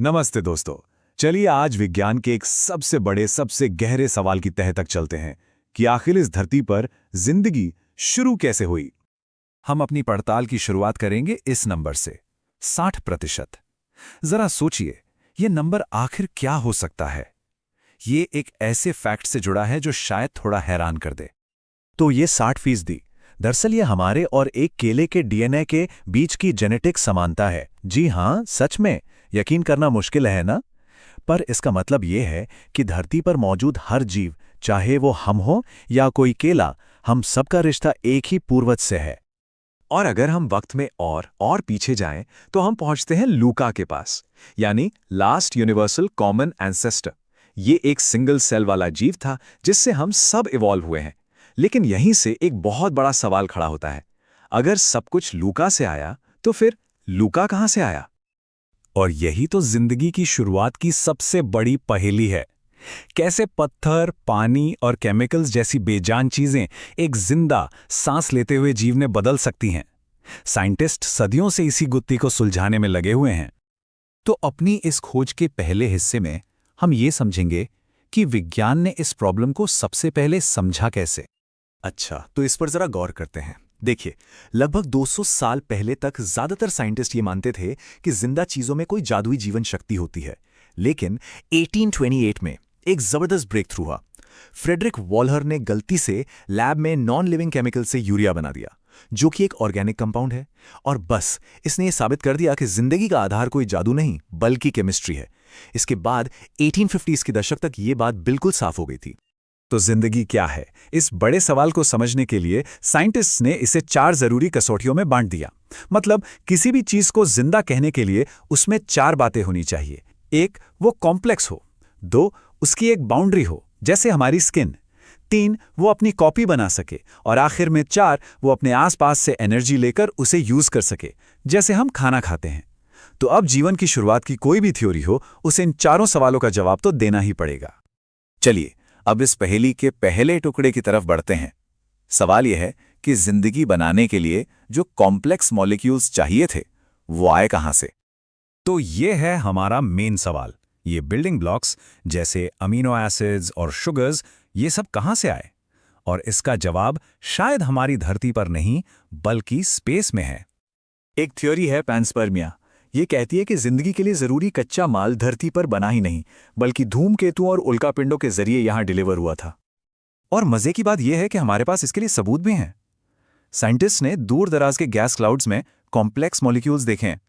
नमस्ते दोस्तों। चलिए आज विज्ञान के एक सबसे बड़े सबसे गहरे सवाल की तह तक चलते हैं कि आखिर इस धरती पर जिंदगी शुरू कैसे हुई। हम अपनी पड़ताल की शुरुआत करेंगे इस नंबर से 60%। जरा सोचिए, ये नंबर आखिर क्या हो सकता है। ये एक ऐसे फैक्ट से जुड़ा है जो शायद थोड़ा हैरान कर दे। तो ये 60% दरअसल ये हमारे और एक केले के डीएनए के बीच की जेनेटिक समानता है। जी हाँ, सच में यकीन करना मुश्किल है ना। पर इसका मतलब ये है कि धरती पर मौजूद हर जीव, चाहे वो हम हो या कोई केला, हम सबका रिश्ता एक ही पूर्वज से है। और अगर हम वक्त में और पीछे जाएं, तो हम पहुंचते हैं लूका के पास, यानी लास्ट यूनिवर्सल कॉमन एंसेस्टर। ये एक सिंगल सेल वाला जीव था जिससे हम सब इवॉल्व हुए हैं। लेकिन यहीं से एक बहुत बड़ा सवाल खड़ा होता है। अगर सब कुछ लूका से आया, तो फिर लूका कहां से आया? और यही तो जिंदगी की शुरुआत की सबसे बड़ी पहेली है। कैसे पत्थर, पानी और केमिकल्स जैसी बेजान चीजें एक जिंदा, सांस लेते हुए जीव ने बदल सकती हैं। साइंटिस्ट सदियों से इसी गुत्थी को सुलझाने में लगे हुए हैं। तो अपनी इस खोज के पहले हिस्से में हम ये समझेंगे कि विज्ञान ने इस प्रॉब्लम को सबसे पहले समझा कैसे। अच्छा, तो इस पर जरा गौर करते हैं। देखिए, लगभग 200 साल पहले तक ज्यादातर साइंटिस्ट ये मानते थे कि जिंदा चीजों में कोई जादुई जीवन शक्ति होती है। लेकिन 1828 में एक जबरदस्त ब्रेक थ्रू हुआ। फ्रेडरिक वॉलहर ने गलती से लैब में नॉन लिविंग केमिकल से यूरिया बना दिया, जो कि एक ऑर्गेनिक कंपाउंड है। और बस इसने ये साबित कर दिया कि जिंदगी का आधार कोई जादू नहीं बल्कि केमिस्ट्री है। इसके बाद 1850s के दशक तक ये बात बिल्कुल साफ हो गई थी। तो जिंदगी क्या है, इस बड़े सवाल को समझने के लिए साइंटिस्ट्स ने इसे 4 जरूरी कसौटियों में बांट दिया। मतलब किसी भी चीज को जिंदा कहने के लिए उसमें 4 बातें होनी चाहिए। 1, वो कॉम्प्लेक्स हो। 2, उसकी एक बाउंड्री हो, जैसे हमारी स्किन। 3, वो अपनी कॉपी बना सके। और आखिर में 4, वो अपने आसपास से एनर्जी लेकर उसे यूज कर सके, जैसे हम खाना खाते हैं। तो अब जीवन की शुरुआत की कोई भी थ्योरी हो, उसे इन चारों सवालों का जवाब तो देना ही पड़ेगा। चलिए अब इस पहेली के पहले टुकड़े की तरफ बढ़ते हैं। सवाल यह है कि जिंदगी बनाने के लिए जो कॉम्प्लेक्स मॉलिक्यूल्स चाहिए थे, वो आए कहां से। तो ये है हमारा मेन सवाल। ये बिल्डिंग ब्लॉक्स जैसे अमीनो एसिड्स और शुगर्स, ये सब कहां से आए? और इसका जवाब शायद हमारी धरती पर नहीं बल्कि स्पेस में है। एक थ्योरी है पैंस्पर्मिया। ये कहती है कि जिंदगी के लिए जरूरी कच्चा माल धरती पर बना ही नहीं, बल्कि धूमकेतुओं और उल्कापिंडों के जरिए यहां डिलीवर हुआ था। और मजे की बात यह है कि हमारे पास इसके लिए सबूत भी हैं। साइंटिस्ट ने दूर दराज के गैस क्लाउड्स में कॉम्प्लेक्स मॉलिक्यूल्स देखे हैं।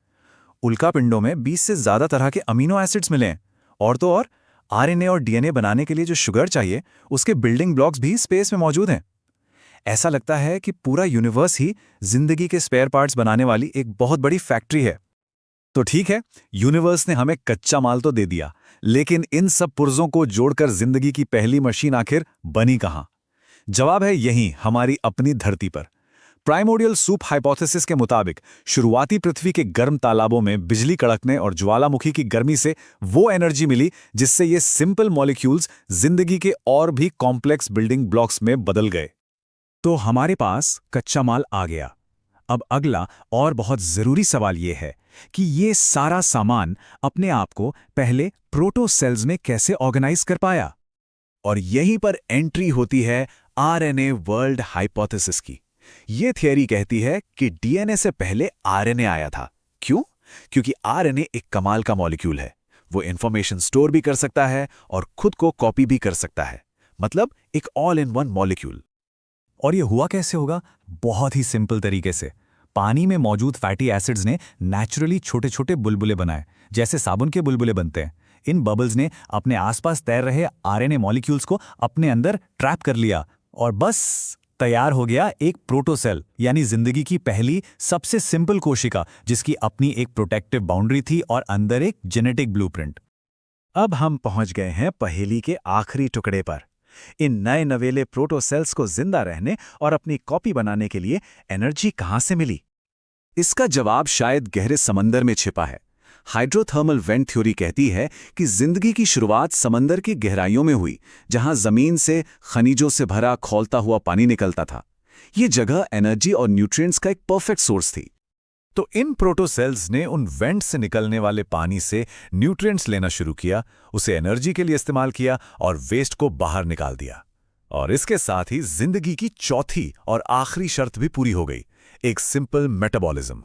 उल्कापिंडों में 20 से ज्यादा तरह के अमीनो एसिड्स मिले हैं। और तो और आरएनए और डीएनए बनाने के लिए जो शुगर चाहिए, उसके बिल्डिंग ब्लॉक्स भी स्पेस में मौजूद हैं। ऐसा लगता है कि पूरा यूनिवर्स ही जिंदगी के स्पेयर पार्ट्स बनाने वाली एक बहुत बड़ी फैक्ट्री है। तो ठीक है, यूनिवर्स ने हमें कच्चा माल तो दे दिया, लेकिन इन सब पुर्जों को जोड़कर जिंदगी की पहली मशीन आखिर बनी कहां? जवाब है यहीं, हमारी अपनी धरती पर। प्राइमोर्डियल सूप हाइपोथेसिस के मुताबिक शुरुआती पृथ्वी के गर्म तालाबों में बिजली कड़कने और ज्वालामुखी की गर्मी से वो एनर्जी मिली जिससे ये सिंपल मॉलिक्यूल्स जिंदगी के और भी कॉम्प्लेक्स बिल्डिंग ब्लॉक्स में बदल गए। तो हमारे पास कच्चा माल आ गया। अब अगला और बहुत जरूरी सवाल यह है कि ये सारा सामान अपने आप को पहले प्रोटोसेल्स में कैसे ऑर्गेनाइज कर पाया। और यहीं पर एंट्री होती है आरएनए वर्ल्ड हाइपोथेसिस की। ये थियरी कहती है कि डीएनए से पहले आरएनए आया था। क्यों? क्योंकि आरएनए एक कमाल का मॉलिक्यूल है। वो इंफॉर्मेशन स्टोर भी कर सकता है और खुद को कॉपी भी कर सकता है। मतलब एक ऑल इन वन मॉलिक्यूल। और ये हुआ कैसे होगा? बहुत ही सिंपल तरीके से। पानी में मौजूद फैटी एसिड्स ने नेचुरली छोटे छोटे बुलबुले बनाए, जैसे साबुन के बुलबुले बनते हैं। इन बबल्स ने अपने आसपास तैर रहे आरएनए मॉलिक्यूल्स को अपने अंदर ट्रैप कर लिया और बस तैयार हो गया एक प्रोटोसेल, यानी जिंदगी की पहली सबसे सिंपल कोशिका, जिसकी अपनी एक प्रोटेक्टिव बाउंड्री थी और अंदर एक जेनेटिक ब्लूप्रिंट। अब हम पहुंच गए हैं पहेली के आखिरी टुकड़े पर। इन नए नवेले प्रोटोसेल्स को जिंदा रहने और अपनी कॉपी बनाने के लिए एनर्जी कहां से मिली? इसका जवाब शायद गहरे समंदर में छिपा है। हाइड्रोथर्मल वेंट थ्योरी कहती है कि जिंदगी की शुरुआत समंदर की गहराइयों में हुई, जहां जमीन से खनिजों से भरा खौलता हुआ पानी निकलता था। ये जगह एनर्जी और न्यूट्रिएंट्स का एक परफेक्ट सोर्स थी। तो इन प्रोटोसेल्स ने उन वेंट से निकलने वाले पानी से न्यूट्रिएंट्स लेना शुरू किया, उसे एनर्जी के लिए इस्तेमाल किया और वेस्ट को बाहर निकाल दिया। और इसके साथ ही जिंदगी की चौथी और आखिरी शर्त भी पूरी हो गई, एक सिंपल मेटाबॉलिज्म।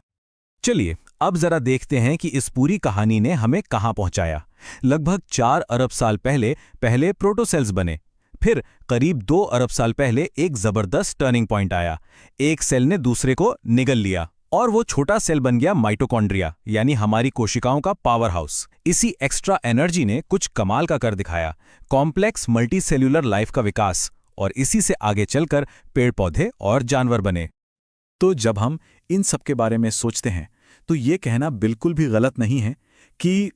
चलिए अब जरा देखते हैं कि इस पूरी कहानी ने हमें कहां पहुंचाया। लगभग 4 अरब साल पहले प्रोटोसेल्स बने। फिर करीब 2 अरब साल पहले एक जबरदस्त टर्निंग पॉइंट आया। एक सेल ने दूसरे को निगल लिया और वो छोटा सेल बन गया माइटोकॉन्ड्रिया, यानी हमारी कोशिकाओं का पावर हाउस। इसी एक्स्ट्रा एनर्जी ने कुछ कमाल का कर दिखाया, कॉम्प्लेक्स मल्टीसेल्यूलर लाइफ का विकास, और इसी से आगे चलकर पेड़ पौधे और जानवर बने। तो जब हम इन सब के बारे में सोचते हैं तो ये कहना बिल्कुल भी गलत नहीं है कि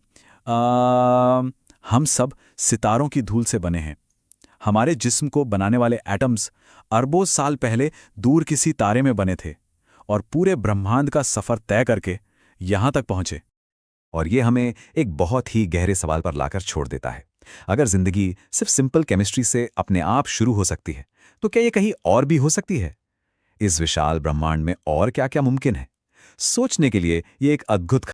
हम सब सितारों की धूल से बने हैं। हमारे जिस्म को बनाने वाले एटम्स अरबों साल पहले दूर किसी तारे में बने थे और पूरे ब्रह्मांड का सफर तय करके यहां तक पहुंचे। और ये हमें एक बहुत ही गहरे सवाल पर लाकर छोड़ देता है। अगर जिंदगी सिर्फ सिंपल केमिस्ट्री से अपने आप शुरू हो सकती है, तो क्या ये कहीं और भी हो सकती है? इस विशाल ब्रह्मांड में और क्या क्या मुमकिन है? सोचने के लिए ये एक अद्भुत